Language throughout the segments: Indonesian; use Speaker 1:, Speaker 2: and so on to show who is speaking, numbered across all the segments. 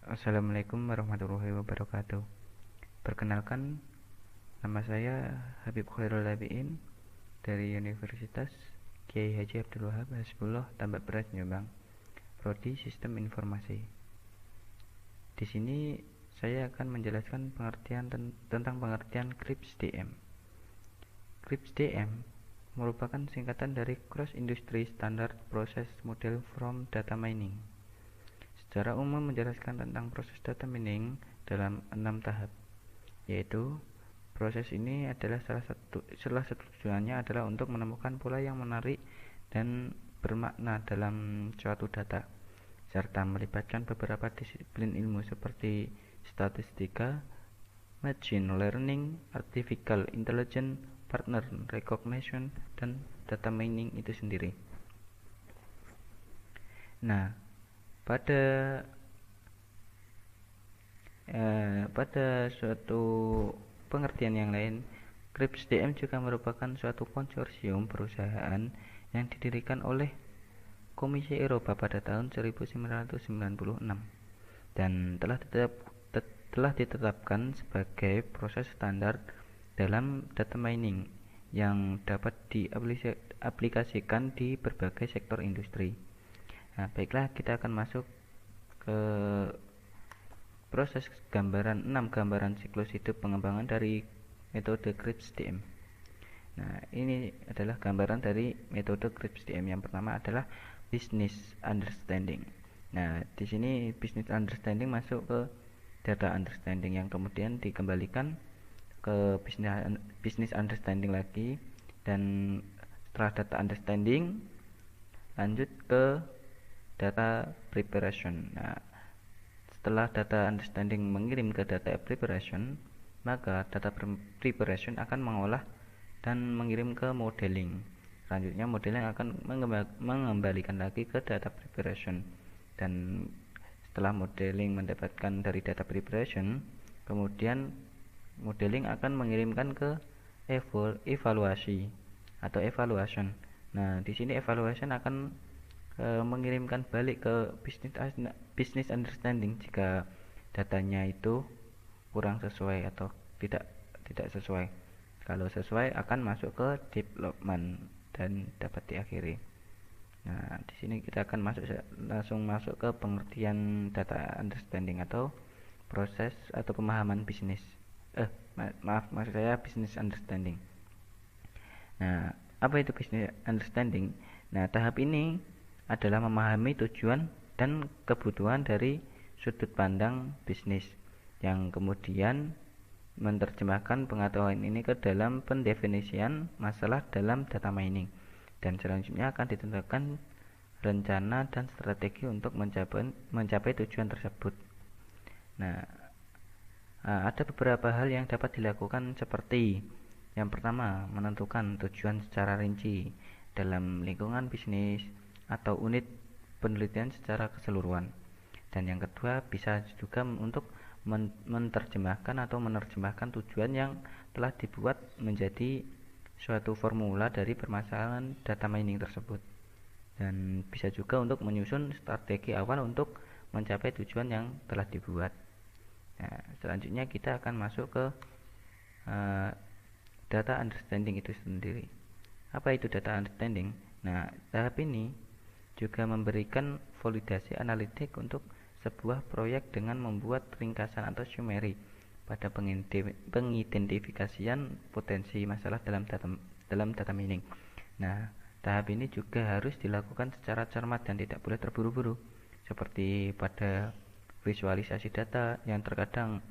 Speaker 1: Assalamualaikum warahmatullahi wabarakatuh. Perkenalkan, nama saya Habib Khairul Tabiin dari Universitas Kiai Haji Abdul Wahab Hasbullah Tambak Beras Jombang, Prodi Sistem Informasi. Di sini saya akan menjelaskan tentang pengertian CRIPS DM. CRIPS DM merupakan singkatan dari Cross Industry Standard Process Model from Data Mining. Secara umum menjelaskan tentang proses data mining dalam 6 tahap, yaitu proses ini adalah salah satu tujuannya adalah untuk menemukan pola yang menarik dan bermakna dalam suatu data, serta melibatkan beberapa disiplin ilmu seperti statistika, machine learning, artificial intelligence, partner recognition, dan data mining itu sendiri. Nah, pada suatu pengertian yang lain, CRIPS DM juga merupakan suatu konsorsium perusahaan yang didirikan oleh Komisi Eropa pada tahun 1996 dan telah ditetapkan sebagai proses standar dalam data mining yang dapat diaplikasikan di berbagai sektor industri. Nah, baiklah, kita akan masuk ke proses 6 gambaran siklus hidup pengembangan dari metode CRIPS DM. Nah, ini adalah gambaran dari metode CRIPS DM. Yang pertama adalah business understanding. Nah, di sini business understanding masuk ke data understanding yang kemudian dikembalikan ke business understanding lagi, dan setelah data understanding lanjut ke data preparation. Nah, setelah data understanding mengirim ke data preparation, maka data preparation akan mengolah dan mengirim ke modeling. Selanjutnya modeling akan mengembalikan lagi ke data preparation, dan setelah modeling mendapatkan dari data preparation, kemudian modeling akan mengirimkan ke evaluasi atau evaluation. Nah, di sini evaluation akan mengirimkan balik ke business understanding jika datanya itu kurang sesuai atau tidak sesuai. Kalau sesuai akan masuk ke development dan dapat diakhiri. Nah, di sini kita akan langsung masuk ke pengertian data understanding atau proses atau pemahaman bisnis. Maksud saya business understanding. Nah, apa itu business understanding? Nah, tahap ini adalah memahami tujuan dan kebutuhan dari sudut pandang bisnis, yang kemudian menerjemahkan pengetahuan ini ke dalam pendefinisian masalah dalam data mining, dan selanjutnya akan ditentukan rencana dan strategi untuk mencapai tujuan tersebut. Nah, ada beberapa hal yang dapat dilakukan, seperti yang pertama, menentukan tujuan secara rinci dalam lingkungan bisnis atau unit penelitian secara keseluruhan. Dan yang kedua, bisa juga untuk menerjemahkan tujuan yang telah dibuat menjadi suatu formula dari permasalahan data mining tersebut. Dan bisa juga untuk menyusun strategi awal untuk mencapai tujuan yang telah dibuat. Nah, selanjutnya kita akan masuk ke data understanding itu sendiri. Apa itu data understanding? Nah, tahap ini juga memberikan validasi analitik untuk sebuah proyek dengan membuat ringkasan atau summary pada pengidentifikasian potensi masalah dalam data mining. Nah, tahap ini juga harus dilakukan secara cermat dan tidak boleh terburu-buru, seperti pada visualisasi data yang terkadang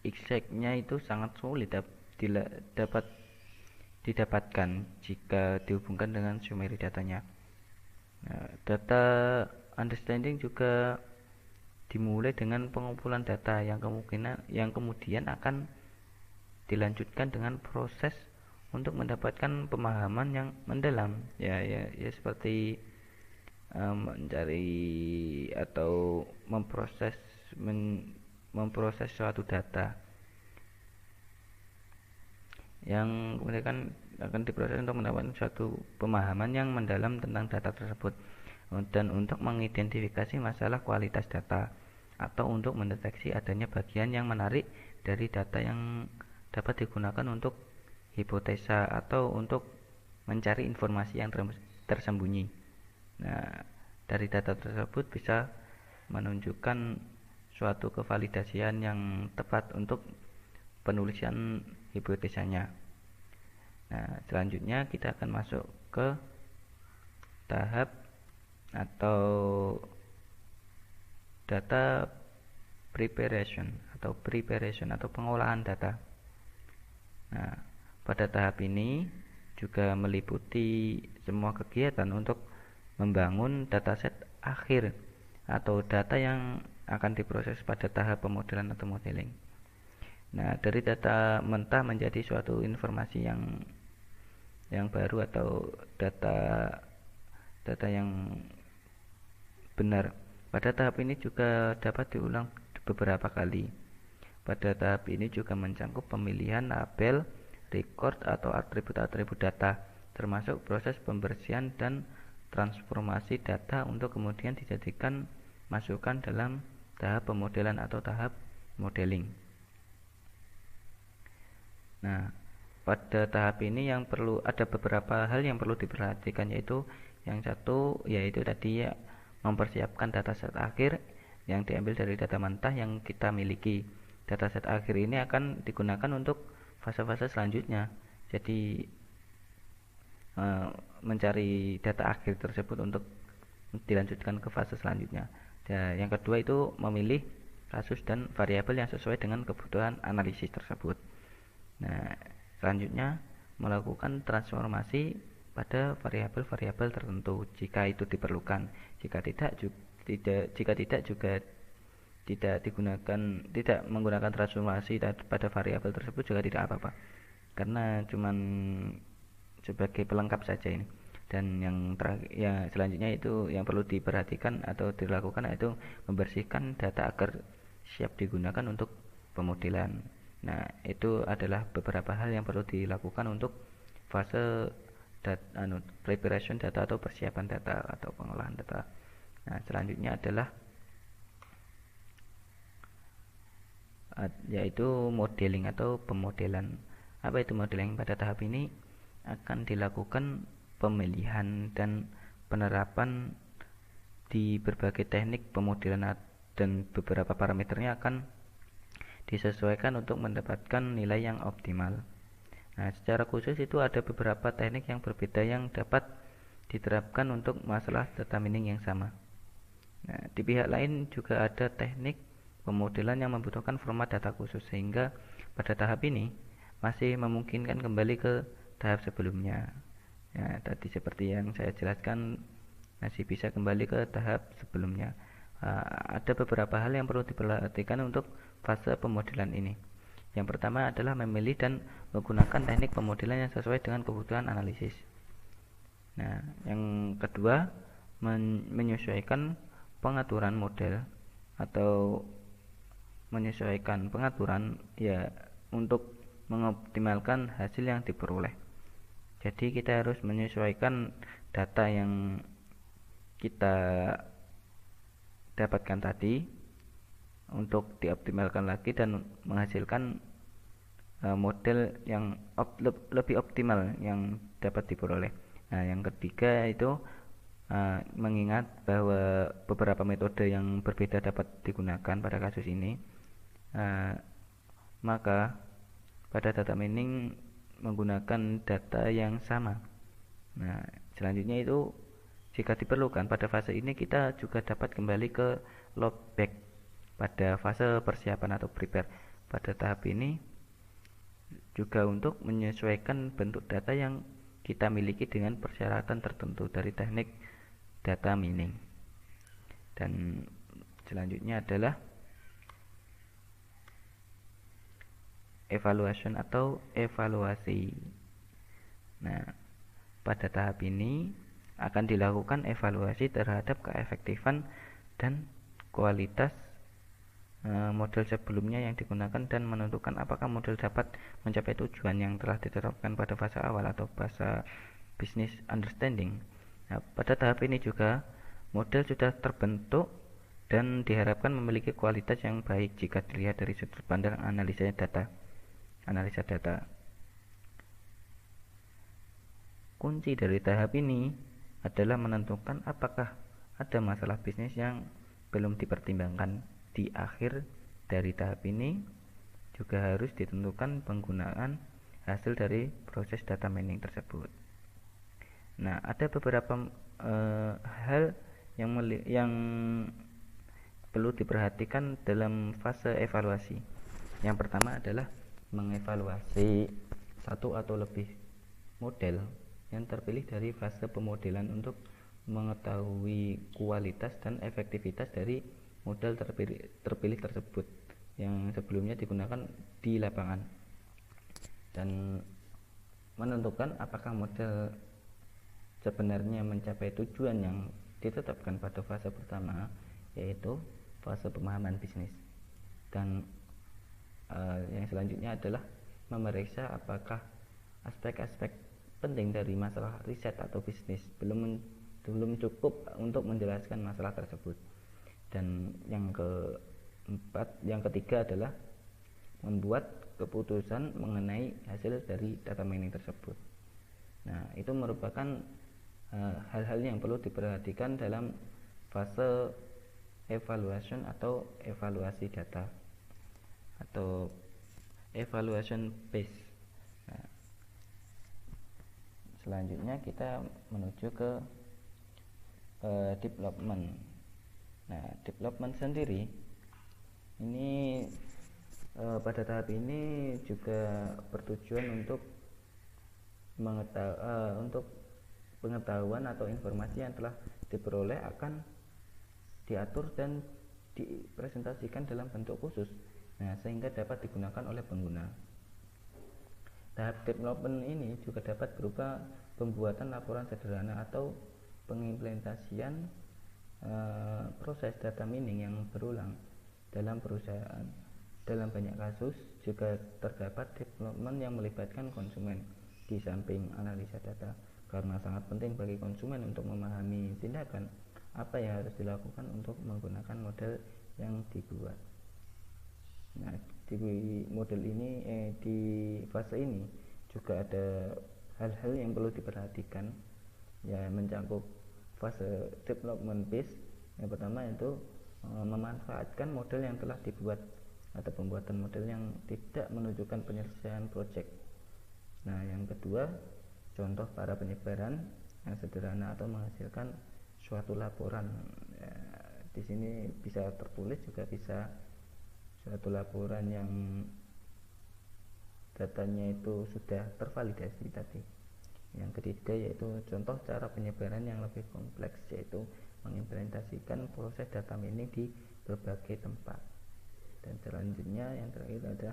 Speaker 1: exact-nya itu sangat sulit dapat didapatkan jika dihubungkan dengan summary datanya. Nah, data understanding juga dimulai dengan pengumpulan data yang kemudian akan dilanjutkan dengan proses untuk mendapatkan pemahaman yang mendalam, ya seperti mencari atau memproses suatu data, yang kemudian akan diproses untuk mendapatkan suatu pemahaman yang mendalam tentang data tersebut dan untuk mengidentifikasi masalah kualitas data atau untuk mendeteksi adanya bagian yang menarik dari data yang dapat digunakan untuk hipotesa atau untuk mencari informasi yang tersembunyi. Nah, dari data tersebut bisa menunjukkan suatu kevalidasian yang tepat untuk penulisan hipotesanya. Nah, selanjutnya kita akan masuk ke tahap atau data preparation atau pengolahan data. Nah, pada tahap ini juga meliputi semua kegiatan untuk membangun dataset akhir atau data yang akan diproses pada tahap pemodelan atau modeling. Nah, dari data mentah menjadi suatu informasi yang baru atau data yang benar. Pada tahap ini juga dapat diulang beberapa kali. Pada tahap ini juga mencakup pemilihan label, record atau atribut-atribut data, termasuk proses pembersihan dan transformasi data untuk kemudian dijadikan masukan dalam tahap pemodelan atau tahap modeling. Nah, pada tahap ini ada beberapa hal yang perlu diperhatikan, yaitu yang satu yaitu tadi ya, mempersiapkan dataset akhir yang diambil dari data mentah yang kita miliki. Dataset akhir ini akan digunakan untuk fase-fase selanjutnya. Jadi mencari data akhir tersebut untuk dilanjutkan ke fase selanjutnya. Dan yang kedua itu memilih kasus dan variabel yang sesuai dengan kebutuhan analisis tersebut. Nah, selanjutnya melakukan transformasi pada variabel-variabel tertentu jika itu diperlukan. Jika tidak juga tidak menggunakan transformasi pada variabel tersebut juga tidak apa-apa, karena cuman sebagai pelengkap saja ini. Dan yang terakhir ya selanjutnya itu yang perlu diperhatikan atau dilakukan yaitu membersihkan data agar siap digunakan untuk pemodelan. Nah, itu adalah beberapa hal yang perlu dilakukan untuk fase preparation data atau persiapan data atau pengolahan data. Nah, selanjutnya adalah yaitu modeling atau pemodelan. Apa itu modeling? Pada tahap ini akan dilakukan pemilihan dan penerapan di berbagai teknik pemodelan dan beberapa parameternya akan disesuaikan untuk mendapatkan nilai yang optimal. Nah, secara khusus itu ada beberapa teknik yang berbeda yang dapat diterapkan untuk masalah data mining yang sama. Nah, di pihak lain juga ada teknik pemodelan yang membutuhkan format data khusus, sehingga pada tahap ini masih memungkinkan kembali ke tahap sebelumnya. Ya, tadi seperti yang saya jelaskan, masih bisa kembali ke tahap sebelumnya. Ada beberapa hal yang perlu diperhatikan untuk fase pemodelan ini. Yang pertama adalah memilih dan menggunakan teknik pemodelan yang sesuai dengan kebutuhan analisis. Nah, yang kedua menyesuaikan pengaturan model atau menyesuaikan pengaturan ya untuk mengoptimalkan hasil yang diperoleh. Jadi kita harus menyesuaikan data yang kita dapatkan tadi untuk dioptimalkan lagi dan menghasilkan model yang lebih optimal yang dapat diperoleh. Nah, yang ketiga itu mengingat bahwa beberapa metode yang berbeda dapat digunakan pada kasus ini, maka pada data mining menggunakan data yang sama. Nah, selanjutnya itu jika diperlukan pada fase ini kita juga dapat kembali ke loopback pada fase persiapan atau prepare. Pada tahap ini juga untuk menyesuaikan bentuk data yang kita miliki dengan persyaratan tertentu dari teknik data mining. Dan selanjutnya adalah evaluation atau evaluasi. Nah, pada tahap ini akan dilakukan evaluasi terhadap keefektifan dan kualitas model sebelumnya yang digunakan dan menentukan apakah model dapat mencapai tujuan yang telah ditetapkan pada fase awal atau fase business understanding. Nah, pada tahap ini juga model sudah terbentuk dan diharapkan memiliki kualitas yang baik jika dilihat dari sudut pandang analisa data. Kunci dari tahap ini adalah menentukan apakah ada masalah bisnis yang belum dipertimbangkan. Di akhir dari tahap ini juga harus ditentukan penggunaan hasil dari proses data mining tersebut. Nah, ada beberapa hal yang perlu diperhatikan dalam fase evaluasi. Yang pertama adalah mengevaluasi satu atau lebih model yang terpilih dari fase pemodelan untuk mengetahui kualitas dan efektivitas dari model terpilih tersebut yang sebelumnya digunakan di lapangan, dan menentukan apakah model sebenarnya mencapai tujuan yang ditetapkan pada fase pertama, yaitu fase pemahaman bisnis. Dan yang selanjutnya adalah memeriksa apakah aspek-aspek penting dari masalah riset atau bisnis belum cukup untuk menjelaskan masalah tersebut. Dan yang ketiga adalah membuat keputusan mengenai hasil dari data mining tersebut. Nah, itu merupakan hal-hal yang perlu diperhatikan dalam fase evaluation atau evaluasi data atau evaluation base. Nah, selanjutnya kita menuju ke development. Nah, development sendiri ini pada tahap ini juga bertujuan untuk pengetahuan atau informasi yang telah diperoleh akan diatur dan dipresentasikan dalam bentuk khusus, sehingga dapat digunakan oleh pengguna. Tahap development ini juga dapat berupa pembuatan laporan sederhana atau pengimplementasian proses data mining yang berulang dalam perusahaan. Dalam banyak kasus juga terdapat development yang melibatkan konsumen di samping analisa data, karena sangat penting bagi konsumen untuk memahami tindakan apa yang harus dilakukan untuk menggunakan model yang dibuat. Nah, di model ini di fase ini juga ada hal-hal yang perlu diperhatikan, ya, mencakup fase development phase. Yang pertama itu memanfaatkan model yang telah dibuat atau pembuatan model yang tidak menunjukkan penyelesaian project. Nah, yang kedua, contoh para penyebaran yang sederhana atau menghasilkan suatu laporan. Ya, di sini bisa tertulis, juga bisa suatu laporan yang datanya itu sudah tervalidasi tadi. Yang ketiga yaitu contoh cara penyebaran yang lebih kompleks, yaitu mengimplementasikan proses data mining di berbagai tempat. Dan selanjutnya yang terakhir ada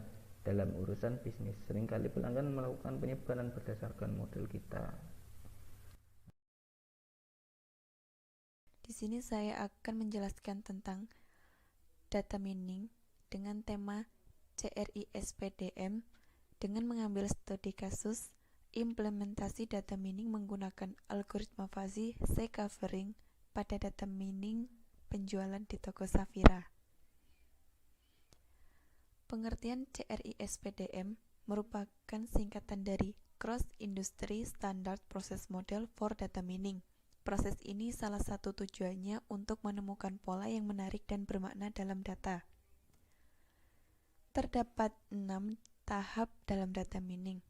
Speaker 1: dalam urusan bisnis. Seringkali pelanggan melakukan penyebaran berdasarkan model kita.
Speaker 2: Di sini saya akan menjelaskan tentang data mining dengan tema CRISPDM dengan mengambil studi kasus implementasi data mining menggunakan algoritma fuzzy C-covering pada data mining penjualan di toko Safira. Pengertian CRISPDM merupakan singkatan dari Cross Industry Standard Process Model for Data Mining. Proses ini salah satu tujuannya untuk menemukan pola yang menarik dan bermakna dalam data. Terdapat 6 tahap dalam data mining.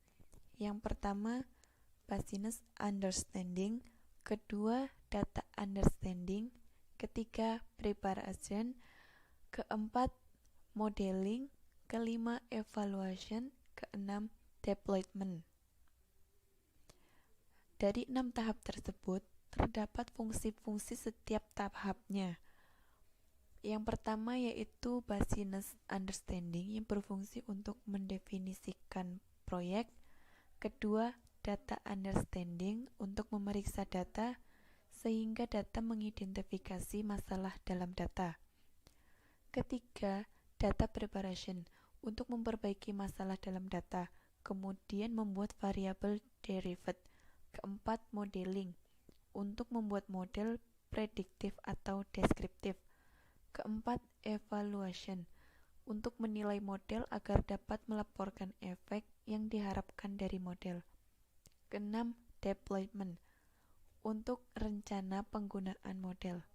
Speaker 2: Yang pertama, business understanding. Kedua, data understanding. Ketiga, preparation. Keempat, modeling. Kelima, evaluation. Keenam, deployment. Dari 6 tahap tersebut, terdapat fungsi-fungsi setiap tahapnya. Yang pertama yaitu business understanding yang berfungsi untuk mendefinisikan proyek. Kedua, data understanding untuk memeriksa data sehingga data mengidentifikasi masalah dalam data. Ketiga, data preparation untuk memperbaiki masalah dalam data, kemudian membuat variabel derived. Keempat, modeling untuk membuat model prediktif atau deskriptif. Keempat, evaluation untuk menilai model agar dapat melaporkan efek yang diharapkan dari model. Keenam, deployment untuk rencana penggunaan model.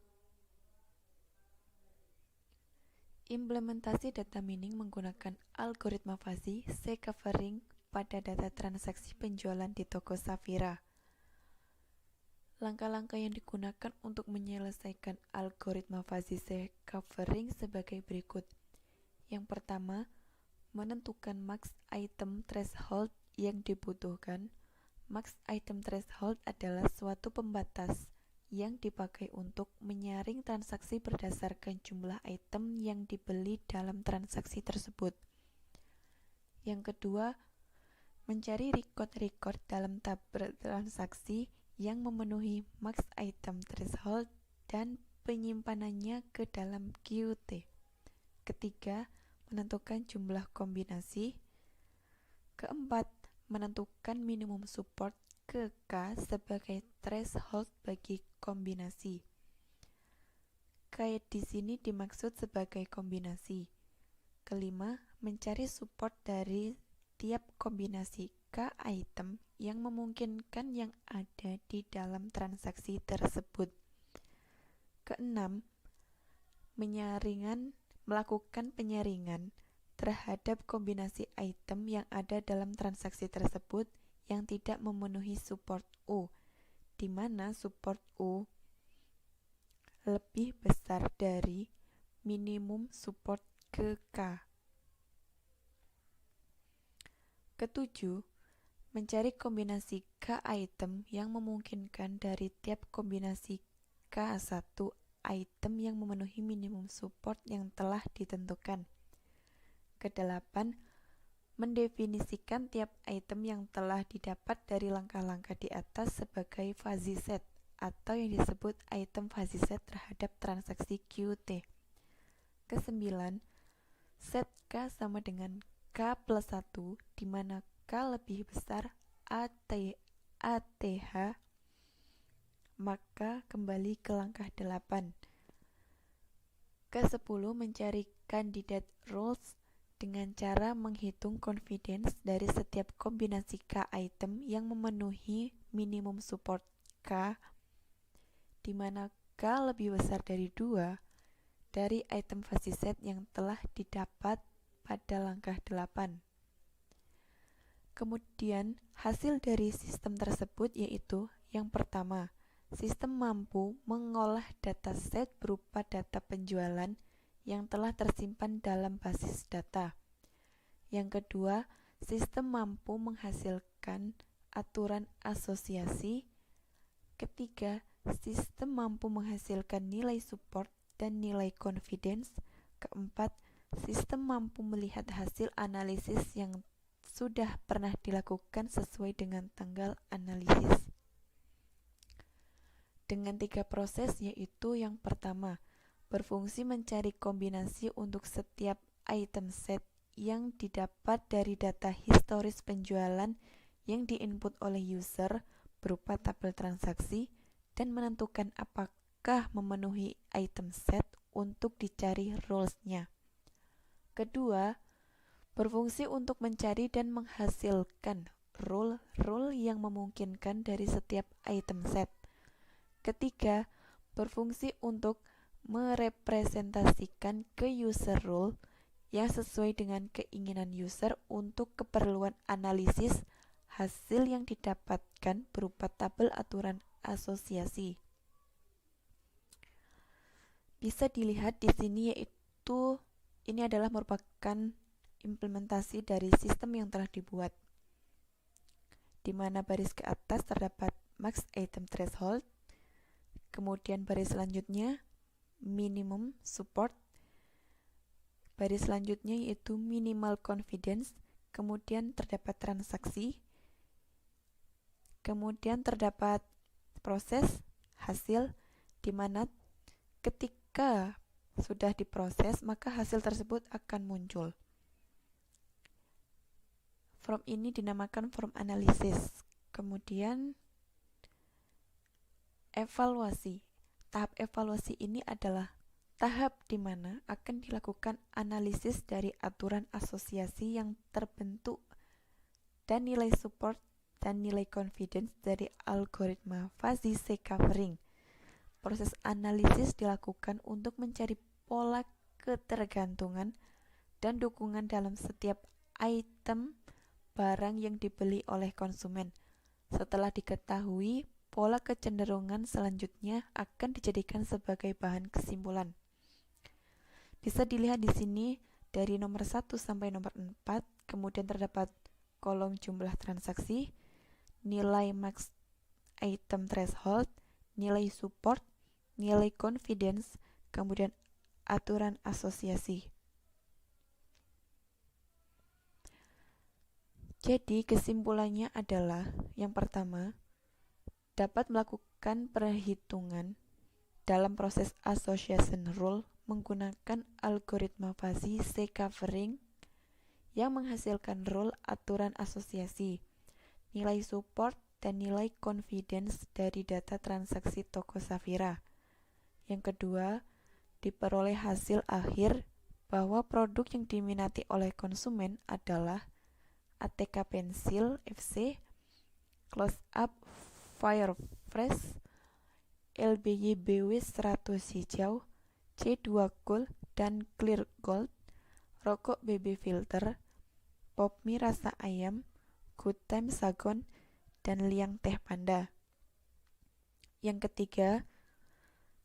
Speaker 2: Implementasi data mining menggunakan algoritma fuzzy C-covering pada data transaksi penjualan di toko Safira. Langkah-langkah yang digunakan untuk menyelesaikan algoritma fuzzy C-covering sebagai berikut. Yang pertama, menentukan max item threshold yang dibutuhkan. Max item threshold adalah suatu pembatas yang dipakai untuk menyaring transaksi berdasarkan jumlah item yang dibeli dalam transaksi tersebut. Yang kedua, mencari record-record dalam tabel transaksi yang memenuhi max item threshold dan penyimpanannya ke dalam Qt. Ketiga, menentukan jumlah kombinasi. Keempat, menentukan minimum support ke K sebagai threshold bagi kombinasi. K di sini dimaksud sebagai kombinasi. Kelima, mencari support dari tiap kombinasi K item yang memungkinkan yang ada di dalam transaksi tersebut. Keenam, melakukan penyaringan terhadap kombinasi item yang ada dalam transaksi tersebut yang tidak memenuhi support U, di mana support U lebih besar dari minimum support ke K. Ketujuh, mencari kombinasi K item yang memungkinkan dari tiap kombinasi K1 item yang memenuhi minimum support yang telah ditentukan. Kedelapan, mendefinisikan tiap item yang telah didapat dari langkah-langkah di atas sebagai fuzzy set atau yang disebut item fuzzy set terhadap transaksi Qt. Kesembilan, set K sama dengan K plus 1 di mana K lebih besar ATH, maka kembali ke langkah 8. Ke-10, mencari candidate rules dengan cara menghitung confidence dari setiap kombinasi K item yang memenuhi minimum support K, di mana K lebih besar dari 2 dari item fuzzy set yang telah didapat pada langkah 8. Kemudian, hasil dari sistem tersebut yaitu yang pertama, sistem mampu mengolah dataset berupa data penjualan yang telah tersimpan dalam basis data. Yang kedua, sistem mampu menghasilkan aturan asosiasi. Ketiga, sistem mampu menghasilkan nilai support dan nilai confidence. Keempat, sistem mampu melihat hasil analisis yang sudah pernah dilakukan sesuai dengan tanggal analisis. Dengan 3 proses, yaitu yang pertama, berfungsi mencari kombinasi untuk setiap item set yang didapat dari data historis penjualan yang diinput oleh user berupa tabel transaksi dan menentukan apakah memenuhi item set untuk dicari rules-nya. Kedua, berfungsi untuk mencari dan menghasilkan rule yang memungkinkan dari setiap item set. Ketiga, berfungsi untuk merepresentasikan ke user rule yang sesuai dengan keinginan user untuk keperluan analisis hasil yang didapatkan berupa tabel aturan asosiasi. Bisa dilihat di sini yaitu ini adalah merupakan implementasi dari sistem yang telah dibuat, di mana baris ke atas terdapat max item threshold, kemudian baris selanjutnya minimum support, baris selanjutnya yaitu minimal confidence, kemudian terdapat transaksi, kemudian terdapat proses hasil, di mana ketika sudah diproses, maka hasil tersebut akan muncul. Form ini dinamakan form analisis. Kemudian evaluasi. Tahap evaluasi ini adalah tahap di mana akan dilakukan analisis dari aturan asosiasi yang terbentuk dan nilai support dan nilai confidence dari algoritma fuzzy C-covering. Proses analisis dilakukan untuk mencari pola ketergantungan dan dukungan dalam setiap item barang yang dibeli oleh konsumen. Setelah diketahui, pola kecenderungan selanjutnya akan dijadikan sebagai bahan kesimpulan. Bisa dilihat di sini dari nomor 1 sampai nomor 4, kemudian terdapat kolom jumlah transaksi, nilai max item threshold, nilai support, nilai confidence, kemudian aturan asosiasi. Jadi kesimpulannya adalah yang pertama, dapat melakukan perhitungan dalam proses association rule menggunakan algoritma fuzzy C-covering yang menghasilkan rule aturan asosiasi, nilai support, dan nilai confidence dari data transaksi toko Safira. Yang kedua, diperoleh hasil akhir bahwa produk yang diminati oleh konsumen adalah ATK Pensil FC, Close Up Fire Fresh, LBY BW 100 hijau, C2 Gold dan Clear Gold, rokok BB Filter, Pop Mie rasa ayam, Good Time Sagon, dan Liang Teh Panda. Yang ketiga,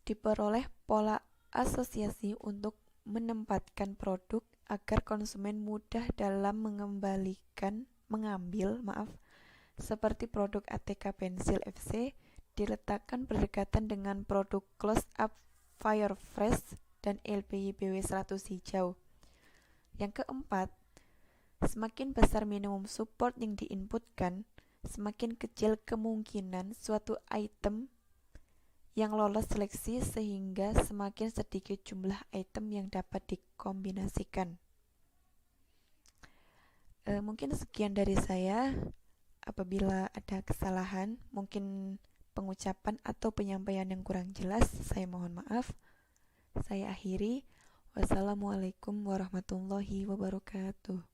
Speaker 2: diperoleh pola asosiasi untuk menempatkan produk agar konsumen mudah dalam mengambil, seperti produk ATK Pensil FC diletakkan berdekatan dengan produk Close Up Fire Fresh dan LBY BW 100 hijau. Yang keempat, semakin besar minimum support yang diinputkan, semakin kecil kemungkinan suatu item yang lolos seleksi sehingga semakin sedikit jumlah item yang dapat dikombinasikan. Mungkin sekian dari saya. Apabila ada kesalahan, mungkin pengucapan atau penyampaian yang kurang jelas, saya mohon maaf. Saya akhiri. Wassalamualaikum warahmatullahi wabarakatuh.